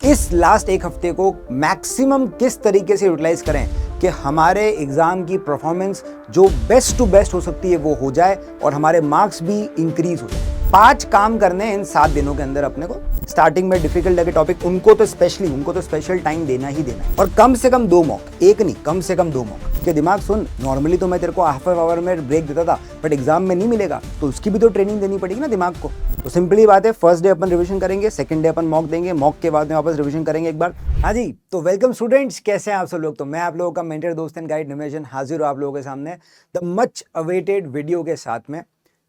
इस लास्ट एक हफ्ते को मैक्सिमम किस तरीके से यूटिलाइज करें कि हमारे एग्जाम की परफॉर्मेंस जो बेस्ट टू बेस्ट हो सकती है वो हो जाए और हमारे मार्क्स भी इंक्रीज हो जाए। 5 काम करने हैं इन 7 दिनों के अंदर अपने को। स्टार्टिंग में डिफिकल्ट लगे टॉपिक उनको तो स्पेशल टाइम देना ही देना है, और कम से कम 2 मॉक, एक नहीं कम से कम 2 मॉक। के दिमाग सुन, नॉर्मली तो मैं तेरे को हाफ आवर में ब्रेक देता था, बट एग्जाम में नहीं मिलेगा तो उसकी भी तो ट्रेनिंग देनी पड़ेगी ना दिमाग को। तो सिंपली बात है, फर्स्ट डे अपन रिवीजन करेंगे, सेकंड डे अपन मॉक देंगे, मॉक के बाद में वापस रिवीजन करेंगे एक बार। हाँ जी, तो वेलकम स्टूडेंट्स, कैसे हैं आप सब लोग। तो मैं आप लोगों का मेंटर दोस्त एंड गाइड निमेशन हाजिर हूं आप लोगों के सामने द मच अवेटेड वीडियो के साथ में।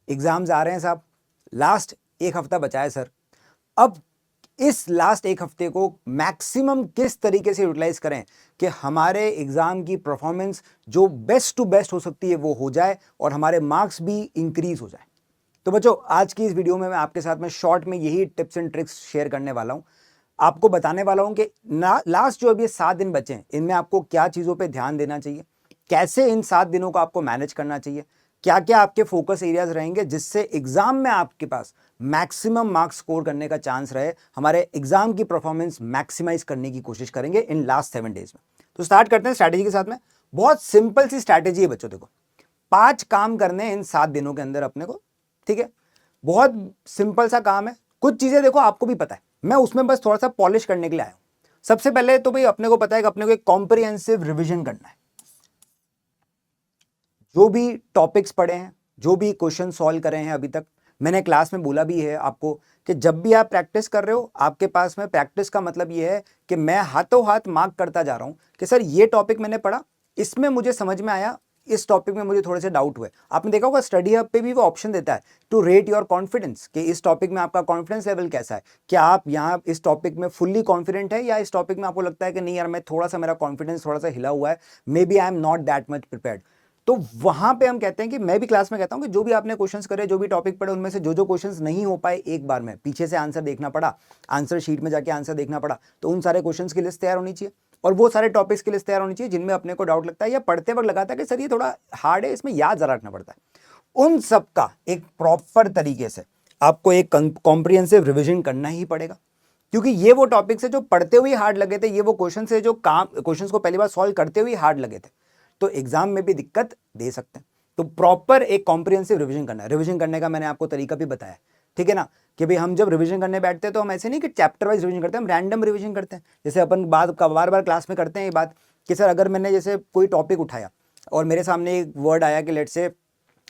एग्जाम्स आ रहे हैं साहब, लास्ट एक हफ्ता बचा है सर। अब इस लास्ट एक हफ्ते को मैक्सिमम किस तरीके से यूटिलाइज करें कि हमारे एग्जाम की परफॉर्मेंस जो बेस्ट टू बेस्ट हो सकती है वो हो जाए और हमारे मार्क्स भी इंक्रीज हो जाए। तो बच्चों, आज की इस वीडियो में मैं आपके साथ में शॉर्ट में यही टिप्स एंड ट्रिक्स शेयर करने वाला हूं। आपको बताने वाला हूं कि लास्ट जो अभी 7 दिन बचे हैं इनमें आपको क्या चीज़ों पे ध्यान देना चाहिए, कैसे इन 7 दिनों को आपको मैनेज करना चाहिए, क्या क्या आपके फोकस एरियाज रहेंगे जिससे एग्जाम में आपके पास मैक्सिमम मार्क्स स्कोर करने का चांस रहे। हमारे एग्जाम की परफॉर्मेंस मैक्सिमाइज करने की कोशिश करेंगे इन लास्ट 7 डेज में। तो स्टार्ट करते हैं स्ट्रैटेजी के साथ में। बहुत सिंपल सी स्ट्रैटेजी है बच्चों, देखो 5 काम करने हैं इन 7 दिनों के अंदर अपने को, ठीक है। बहुत सिंपल सा काम है, कुछ चीजें देखो आपको भी पता है, मैं उसमें बस थोड़ा सा पॉलिश करने के लिए आया हूं। सबसे पहले तो भाई अपने को पता है कि अपने को एक कॉम्प्रिहेंसिव रिवीजन करना है। जो भी टॉपिक्स पढ़े हैं, जो भी क्वेश्चन सॉल्व करे हैं अभी तक, मैंने क्लास में बोला भी है आपको कि जब भी आप प्रैक्टिस कर रहे हो, आपके पास में प्रैक्टिस का मतलब ये है कि मैं हाथों हाथ मार्क करता जा रहा हूं कि सर ये टॉपिक मैंने पढ़ा, इसमें मुझे समझ में आया, इस टॉपिक में मुझे थोड़े से डाउट हुए। आपने देखा होगा स्टडी हब पे भी वो ऑप्शन देता है टू रेट योर कॉन्फिडेंस, कि इस टॉपिक में आपका कॉन्फिडेंस लेवल कैसा है, क्या आप यहाँ इस टॉपिक में फुल्ली कॉन्फिडेंट है या इस टॉपिक में आपको लगता है कि नहीं यार मैं थोड़ा सा, मेरा कॉन्फिडेंस थोड़ा सा हिला हुआ है, maybe I am not that much prepared. तो वहां पे हम कहते हैं कि मैं भी क्लास में कहता हूं कि जो भी आपने क्वेश्चंस करे, जो भी टॉपिक पढ़े, उनमें से जो जो क्वेश्चंस नहीं हो पाए एक बार में, पीछे से आंसर देखना पड़ा, आंसर शीट में जाके आंसर देखना पड़ा, तो उन सारे क्वेश्चंस की लिस्ट तैयार होनी चाहिए और वो सारे टॉपिक्स की लिस्ट तैयार होनी चाहिए जिनमें अपने को डाउट लगता है या पढ़ते वक्त लगाता है कि सर ये थोड़ा हार्ड है, इसमें याद जरा रखना पड़ता है। उन सब का एक प्रॉपर तरीके से आपको एक कॉम्प्रिहेंसिव रिविजन करना ही पड़ेगा, क्योंकि ये वो टॉपिक्स है जो पढ़ते हुए हार्ड लगे थे, ये वो क्वेश्चन है जो क्वेश्चन को पहली बार सॉल्व करते हुए हार्ड लगे थे, तो एग्जाम में भी दिक्कत दे सकते हैं। तो प्रॉपर एक कॉम्प्रिहेंसिव रिवीजन करना है। रिवीजन करने का मैंने आपको तरीका भी बताया, ठीक है ना, कि भाई हम जब रिवीजन करने बैठते हैं तो हम ऐसे नहीं कि चैप्टर वाइज रिवीजन करते हैं, हम रैंडम रिवीजन करते हैं। जैसे अपन बार बार क्लास में करते हैं ये बात कि सर अगर मैंने जैसे कोई टॉपिक उठाया और मेरे सामने एक वर्ड आया कि लेट से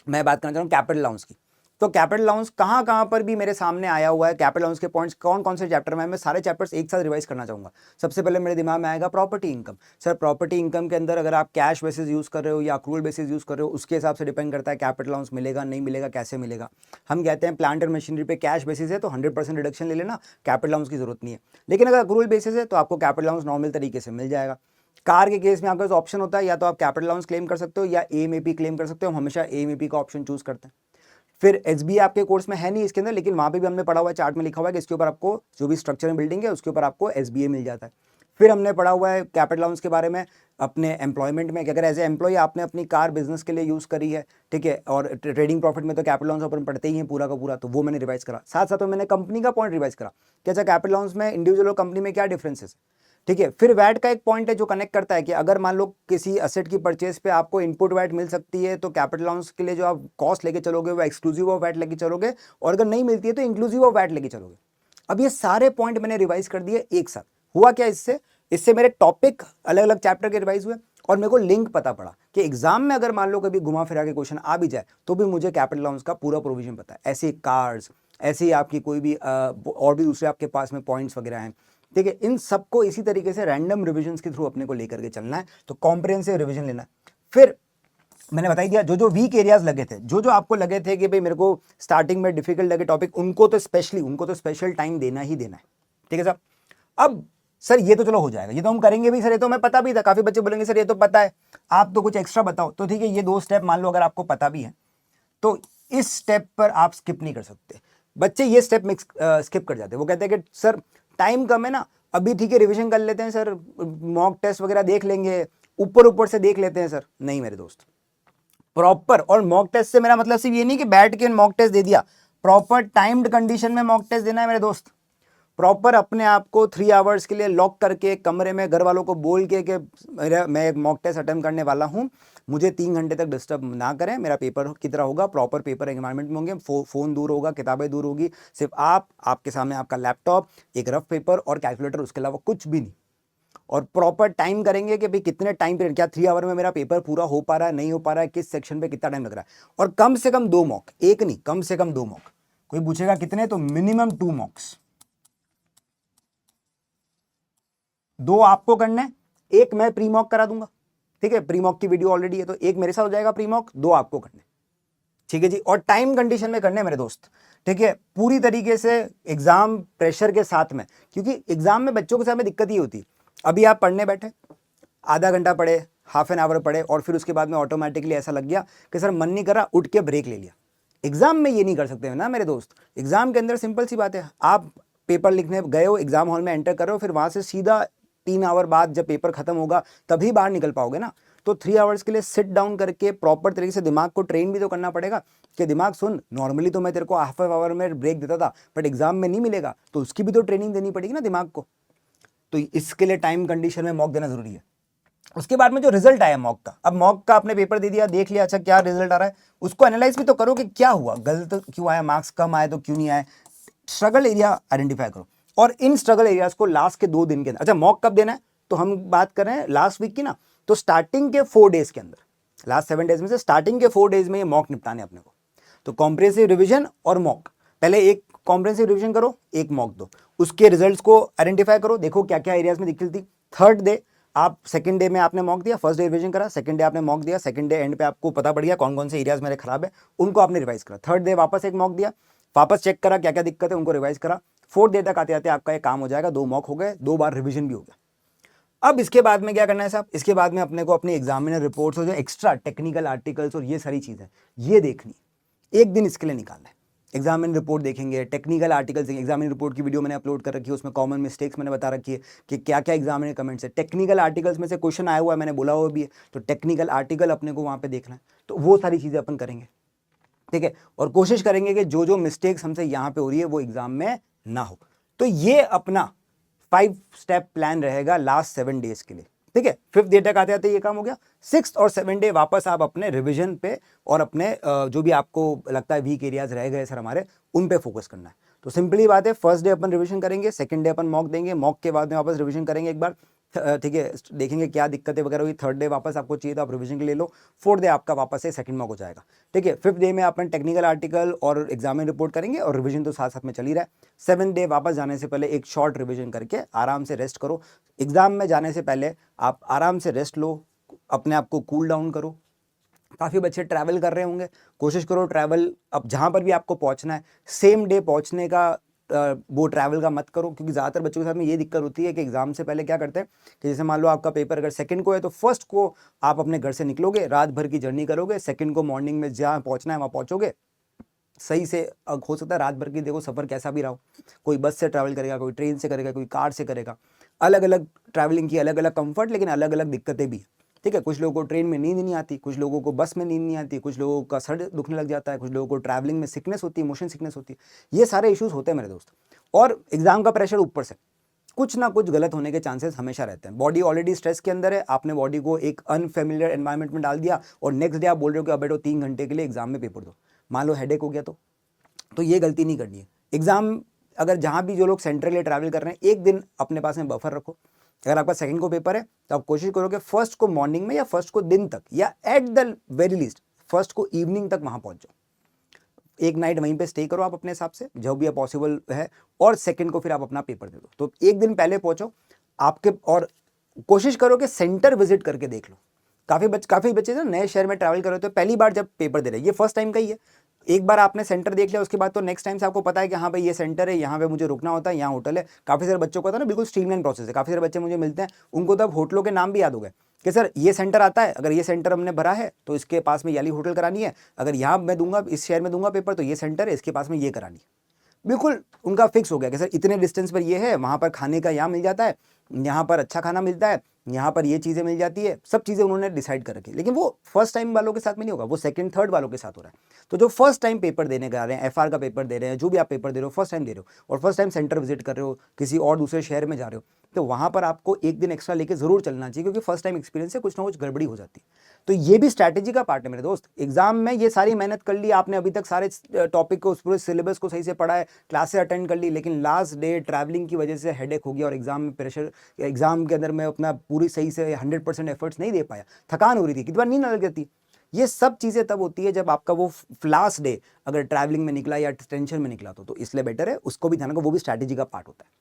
मैं बात करना चाह रहा हूँ कैपिटल अलाउंस की, तो कैपिटल अलाउंस कहाँ कहाँ पर भी मेरे सामने आया हुआ है, कैपिटल अलाउंस के पॉइंट्स कौन कौन से चैप्टर में, मैं सारे चैप्टर्स एक साथ रिवाइज करना चाहूंगा। सबसे पहले मेरे दिमाग में आएगा property income. Sir property income के अंदर अगर आप कैश बेसिस यूज कर रहे हो या अक्रूवल बेसिस यूज कर रहे हो, उसके हिसाब से डिपेंड करता है कैपिटल अलाउंस मिलेगा नहीं मिलेगा, कैसे मिलेगा। हम कहते हैं प्लांट एंड मशीनरी पे कैश बेसिस है तो 100% रिडक्शन ले लेना, कैपिटल अलाउंस की जरूरत नहीं है। लेकिन अगर अक्रूवल बेसिस है तो आपको कैपिटल अलाउंस नॉर्मल तरीके से मिल जाएगा। कार के केस में आपके पास ऑप्शन होता है, या तो आप कैपिटल अलाउंस क्लेम कर सकते हो या एएमएपी क्लेम कर सकते हो। हम हमेशा एएमएपी का ऑप्शन चूज करते हैं। फिर एसबीए आपके कोर्स में है नहीं इसके अंदर, लेकिन वहां पे भी हमने पढ़ा हुआ है, चार्ट में लिखा हुआ है कि इसके ऊपर आपको जो भी स्ट्रक्चर में बिल्डिंग है उसके ऊपर आपको एसबीए मिल जाता है। फिर हमने पढ़ा हुआ है कैपिटल अलाउंस के बारे में अपने एम्प्लॉयमेंट में, कि अगर एज ए एम्प्लॉय आपने अपनी कार बिजनेस के लिए यूज करी है, ठीक है, और ट्रेडिंग प्रॉफिट में तो कैपिटल अलाउंस अपन पढ़ते ही हैं पूरा का पूरा, तो वो मैंने रिवाइज करा। साथ साथ में मैंने कंपनी का पॉइंट रिवाइज करा कि अच्छा कैपिटल अलाउंस में इंडिविजुअल और कंपनी में क्या डिफरेंसेस, ठीक है। फिर वैट का एक पॉइंट है जो कनेक्ट करता है कि अगर मान लो किसी असेट की परचेज पे आपको इनपुट वैट मिल सकती है तो कैपिटल अलाउंस के लिए जो आप कॉस्ट लेके चलोगे वो एक्सक्लूसिव ऑफ वैट लेके चलोगे, और अगर नहीं मिलती है तो इंक्लूसिव ऑफ वैट लेके चलोगे। अब ये सारे पॉइंट मैंने रिवाइज कर दिए एक साथ। हुआ क्या इससे, इससे मेरे टॉपिक अलग अलग चैप्टर के रिवाइज हुए और मेरे को लिंक पता पड़ा कि एग्जाम में अगर मान लो कभी घुमा फिरा के क्वेश्चन आ भी जाए तो भी मुझे कैपिटल अलाउंस का पूरा प्रोविजन पता है। ऐसे कार्ड्स, ऐसे ही आपकी कोई भी और भी दूसरे आपके पास में पॉइंट्स वगैरह हैं, ठीक है। इन सबको इसी तरीके से रैंडम रिविजन्स के थ्रू अपने को लेकर के चलना है, तो कॉम्प्रिहेंसिव रिविजन लेना है। फिर मैंने बता ही दिया जो जो वीक एरियाज लगे थे, जो जो आपको लगे थे कि भाई मेरे को स्टार्टिंग में डिफिकल्ट लगे टॉपिक, उनको तो स्पेशल टाइम देना ही देना है, ठीक है साहब। अब सर ये तो चलो हो जाएगा, ये तो हम करेंगे भी सर, ये तो मैं पता भी था। काफी बच्चे बोलेंगे सर ये तो पता है, आप तो कुछ एक्स्ट्रा बताओ। तो ठीक है, ये 2 स्टेप मान लो अगर आपको पता भी है तो इस स्टेप पर आप स्किप नहीं कर सकते। बच्चे ये स्टेप स्किप कर जाते हैं, वो कहते हैं कि सर टाइम कम है ना, अभी ठीक है रिवीजन कर लेते हैं सर, मॉक टेस्ट वगैरह देख लेंगे, ऊपर ऊपर से देख लेते हैं सर। नहीं मेरे दोस्त, प्रॉपर, और मॉक टेस्ट से मेरा मतलब सिर्फ ये नहीं कि बैठ के मॉक टेस्ट दे दिया, प्रॉपर टाइम्ड कंडीशन में मॉक टेस्ट देना है मेरे दोस्त। प्रॉपर अपने आप को 3 आवर्स के लिए लॉक करके कमरे में घर वालों को बोल के कि मैं एक मॉक टेस्ट अटेम्प्ट करने वाला हूँ, मुझे 3 घंटे तक डिस्टर्ब ना करें, मेरा पेपर की तरह होगा, प्रॉपर पेपर एनवायरनमेंट में होंगे, फ़ोन दूर होगा, किताबें दूर होगी, सिर्फ आपके सामने आपका लैपटॉप, एक रफ पेपर और कैलकुलेटर, उसके अलावा कुछ भी नहीं। और प्रॉपर टाइम करेंगे कि भाई कितने टाइम पीरियड, क्या 3 आवर में मेरा पेपर पूरा हो पा रहा है, नहीं हो पा रहा है, किस सेक्शन पे कितना टाइम लग रहा है। और कम से कम 2 मॉक, एक नहीं, कम से कम 2 मॉक। कोई पूछेगा कितने, तो मिनिमम 2 मॉक्स। 2 आपको करना है, एक मैं प्री मॉक करा दूंगा, ठीक है, प्री मॉक की वीडियो ऑलरेडी है, तो एक मेरे साथ हो जाएगा प्री मॉक, 2 आपको करने, ठीक है जी। और टाइम कंडीशन में करने मेरे दोस्त, ठीक है, पूरी तरीके से एग्जाम प्रेशर के साथ में, क्योंकि एग्जाम में बच्चों के साथ में दिक्कत ही होती है। अभी आप पढ़ने बैठे, आधा घंटा पढ़े, हाफ एन आवर पढ़े, और फिर उसके बाद में ऑटोमेटिकली ऐसा लग गया कि सर मन नहीं कर रहा, उठ के ब्रेक ले लिया। एग्जाम में ये नहीं कर सकते ना मेरे दोस्त। एग्जाम के अंदर सिंपल सी बात है, आप पेपर लिखने गए हो, एग्जाम हॉल में एंटर कर रहे हो, फिर वहां से सीधा 3 आवर बाद जब पेपर खत्म होगा तभी बाहर निकल पाओगे ना। तो 3 आवर्स के लिए सिट डाउन करके प्रॉपर तरीके से दिमाग को ट्रेन भी तो करना पड़ेगा कि दिमाग सुन, नॉर्मली तो मैं तेरे को हाफ एन आवर में ब्रेक देता था, बट एग्जाम में नहीं मिलेगा, तो उसकी भी तो ट्रेनिंग देनी पड़ेगी ना दिमाग को। तो इसके लिए टाइम कंडीशन में मॉक देना जरूरी है। उसके बाद में जो रिजल्ट आया मॉक का, अब मॉक का आपने पेपर दे दिया, देख लिया, अच्छा क्या रिजल्ट आ रहा है, उसको एनालाइज भी तो करो कि क्या हुआ, गलत क्यों आया, मार्क्स कम आए तो क्यों नहीं आए, स्ट्रगल एरिया आइडेंटिफाई करो। और इन स्ट्रगल एरियाज को लास्ट के 2 दिन के अंदर, अच्छा मॉक कब देना है, तो हम बात कर रहे हैं लास्ट वीक की ना, तो स्टार्टिंग के 4 डेज के अंदर, लास्ट 7 डेज में से स्टार्टिंग के 4 डेज में ये मॉक निपटाने अपने को। तो कॉम्प्रिहेंसिव रिवीजन और मॉक, पहले एक कॉम्प्रिहेंसिव रिवीजन करो, एक मॉक दो, उसके रिजल्ट्स को आइडेंटिफाई करो, देखो क्या क्या एरियाज में दिक्कत थी। थर्ड डे आप, सेकंड डे में आपने मॉक दिया, फर्स्ट डे रिवीजन करा, सेकंड डे आपने मॉक दिया, सेकंड डे एंड पे आपको पता पड़ गया कौन कौन से एरियाज मेरे खराब है, उनको आपने रिवाइज करा। थर्ड डे वापस एक मॉक दिया, वापस चेक करा क्या क्या दिक्कत है, उनको रिवाइज करा। फोर्थ डे तक आते आते आपका ये काम हो जाएगा, 2 मॉक हो गए, 2 बार रिवीजन भी हो गया। अब इसके बाद में क्या करना है साहब, इसके बाद में अपने को अपनी एग्जामिनर रिपोर्ट्स और जो एक्स्ट्रा टेक्निकल आर्टिकल्स और ये सारी चीज़ें ये देखनी, एक दिन इसके लिए निकालना है। एग्जामिन रिपोर्ट देखेंगे, टेक्निकल आर्टिकल्स देखेंगे, एग्जामिन रिपोर्ट की वीडियो मैंने अपलोड कर रखी है, उसमें कॉमन मिस्टेक्स मैंने बता रखी है कि क्या क्या एग्जामिनर कमेंट्स है। टेक्निकल आर्टिकल्स में से क्वेश्चन आया हुआ है, मैंने बोला हुआ भी है, तो टेक्निकल आर्टिकल अपने को वहाँ पे देखना है, तो वो सारी चीज़ें अपन करेंगे, ठीक है। और कोशिश करेंगे कि जो जो मिस्टेक्स हमसे यहाँ पे हो रही है वो एग्जाम में ना हो। तो ये अपना 5 स्टेप प्लान रहेगा लास्ट 7 डेज के लिए, ठीक है। 5th डे तक आते आते ये काम हो गया। 6th और 7th डे वापस आप अपने रिवीजन पे और अपने जो भी आपको लगता है वीक एरियाज रह गए सर हमारे, उन पे फोकस करना है। तो सिंपली बात है, फर्स्ट डे अपन रिवीजन करेंगे, सेकंड डे अपन मॉक देंगे, मॉक के बाद में वापस रिवीजन करेंगे एक बार, ठीक है, देखेंगे क्या दिक्कतें वगैरह हुई। थर्ड डे वापस आपको चाहिए तो आप रिवीजन के लिए लो। फोर्थ डे आपका वापस से सेकंड मॉक हो जाएगा, ठीक है। 5th डे में अपन टेक्निकल आर्टिकल और एग्जामिन रिपोर्ट करेंगे और रिवीजन तो साथ साथ में चल ही रहा है। 7th डे वापस जाने से पहले एक शॉर्ट रिवीजन करके आराम से रेस्ट करो। एग्जाम में जाने से पहले आप आराम से रेस्ट लो, अपने आप को कूल डाउन करो। काफ़ी बच्चे ट्रैवल कर रहे होंगे, कोशिश करो ट्रैवल, अब जहाँ पर भी आपको पहुँचना है सेम डे पहुँचने का वो ट्रैवल का मत करो, क्योंकि ज़्यादातर बच्चों के साथ में ये दिक्कत होती है कि एग्जाम से पहले क्या करते हैं कि जैसे मान लो आपका पेपर अगर सेकंड को है तो फर्स्ट को आप अपने घर से निकलोगे, रात भर की जर्नी करोगे, सेकंड को मॉर्निंग में जहाँ पहुँचना है वहाँ पहुँचोगे सही से। हो सकता है रात भर की देखो सफ़र कैसा भी रहा हो, कोई बस से ट्रैवल करेगा, कोई ट्रेन से करेगा, कोई कार से करेगा, अलग अलग ट्रैवलिंग की अलग अलग कंफर्ट, लेकिन अलग अलग दिक्कतें भी, ठीक है। कुछ लोगों को ट्रेन में नींद नहीं आती, कुछ लोगों को बस में नींद नहीं आती, कुछ लोगों का सर दुखने लग जाता है, कुछ लोगों को ट्रैवलिंग में सिकनेस होती है, मोशन सिकनेस होती है, ये सारे इश्यूज होते हैं मेरे दोस्त। और एग्जाम का प्रेशर ऊपर से कुछ ना कुछ गलत होने के चांसेस हमेशा रहते हैं। बॉडी ऑलरेडी स्ट्रेस के अंदर है, आपने बॉडी को एक अनफेमिलियर एनवायरनमेंट में डाल दिया और नेक्स्ट डे आप बोल रहे हो कि अब बैठो 3 घंटे के लिए एग्जाम में पेपर दो, मान लो हेडेक हो गया तो ये गलती नहीं करनी है। एग्जाम अगर जहाँ भी जो लोग सेंट्रल लिए ट्रैवल कर रहे हैं, एक दिन अपने पास में बफर रखो। अगर आपका सेकंड को पेपर है तो आप कोशिश करो कि फर्स्ट को मॉर्निंग में या फर्स्ट को दिन तक या at the very least first को इवनिंग तक वहाँ पहुँच जाओ। एक नाइट वहीं पे स्टे करो आप अपने हिसाब से जो भी पॉसिबल है, और सेकंड को फिर आप अपना पेपर दे दो। तो एक दिन पहले पहुँचो आपके, और कोशिश करो कि सेंटर विजिट करके देख लो। काफ़ी बच्चे ना नए शहर में ट्रैवल कर रहे हो, पहली बार जब पेपर दे रहे हैं, ये फर्स्ट टाइम का ही है, एक बार आपने सेंटर देख लिया उसके बाद तो नेक्स्ट टाइम से आपको पता है कि हाँ भाई ये सेंटर है, यहाँ पे मुझे रुकना होता है, यहाँ होटल है। काफ़ी सारे बच्चों को था ना बिल्कुल स्ट्रीमलाइन प्रोसेस है, काफ़ी सारे बच्चे मुझे मिलते हैं उनको तब होटलों के नाम भी याद हो गए कि सर ये सेंटर आता है, अगर ये सेंटर हमने भरा है तो इसके पास में याली होटल करानी है, अगर यहाँ मैं दूंगा इस शहर में दूंगा पेपर तो ये सेंटर है, इसके पास में ये करानी है। बिल्कुल उनका फिक्स हो गया कि सर इतने डिस्टेंस पर ये है, वहाँ पर खाने का यहाँ मिल जाता है, यहाँ पर अच्छा खाना मिलता है, यहाँ पर ये चीज़ें मिल जाती है, सब चीज़ें उन्होंने डिसाइड कर रखी, लेकिन वो फर्स्ट टाइम वालों के साथ में नहीं होगा, वो सेकंड थर्ड वालों के साथ हो रहा है। तो जो फर्स्ट टाइम पेपर देने जा रहे हैं, एफआर का पेपर दे रहे हैं, जो भी आप पेपर दे रहे हो फर्स्ट टाइम दे रहे हो और फर्स्ट टाइम सेंटर विजिट कर रहे हो, किसी और दूसरे शहर में जा रहे हो, तो वहाँ पर आपको एक दिन एक्स्ट्रा लेके ज़रूर चलना चाहिए, क्योंकि फर्स्ट टाइम एक्सपीरियंस से कुछ ना कुछ गड़बड़ी हो जाती है। तो ये भी स्ट्रैटेजी का पार्ट है मेरे दोस्त। एग्जाम में ये सारी मेहनत कर ली आपने, अभी तक सारे टॉपिक को, पूरे सिलेबस को सही से पढ़ा है, क्लासेस अटेंड कर ली, लेकिन लास्ट डे ट्रैवलिंग की वजह से हेडेक हो गया और एग्जाम में प्रेशर, एग्जाम के अंदर मैं अपना पूरी सही से 100% एफर्ट्स नहीं दे पाया, थकान हो रही थी, कितनी बार नींद लग जाती। ये सब चीज़ें तब होती है जब आपका वो लास्ट डे अगर ट्रैवलिंग में निकला या टेंशन में निकला, तो इसलिए बेटर है उसको भी ध्यान रखो, वो भी स्ट्रैटेजी का पार्ट होता है।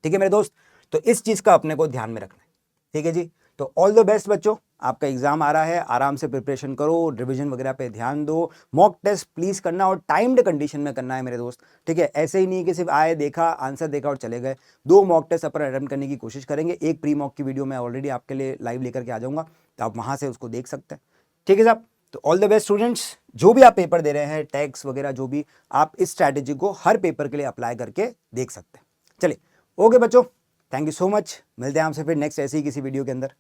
ठीक है मेरे दोस्त, तो इस चीज़ का अपने को ध्यान में रखना है। ठीक है जी, तो ऑल द बेस्ट बच्चों, आपका एग्जाम आ रहा है, आराम से प्रिपरेशन करो, रिवीजन वगैरह पे ध्यान दो, मॉक टेस्ट प्लीज करना और टाइम्ड कंडीशन में करना है मेरे दोस्त। ठीक है, ऐसे ही नहीं कि सिर्फ आए, देखा, आंसर देखा और चले गए। 2 मॉक टेस्ट अपन अटेम्प्ट करने की कोशिश करेंगे, एक प्री मॉक की वीडियो मैं ऑलरेडी आपके लिए लाइव लेकर के आ जाऊंगा, तो आप वहां से उसको देख सकते हैं। ठीक है साहब, तो ऑल द बेस्ट स्टूडेंट्स, जो भी आप पेपर दे रहे हैं, टैक्स वगैरह जो भी, आप इस स्ट्रैटेजी को हर पेपर के लिए अप्लाई करके देख सकते हैं। चलिए, ओके बच्चों, थैंक यू सो मच, मिलते हैं आपसे फिर नेक्स्ट ऐसे ही किसी वीडियो के अंदर।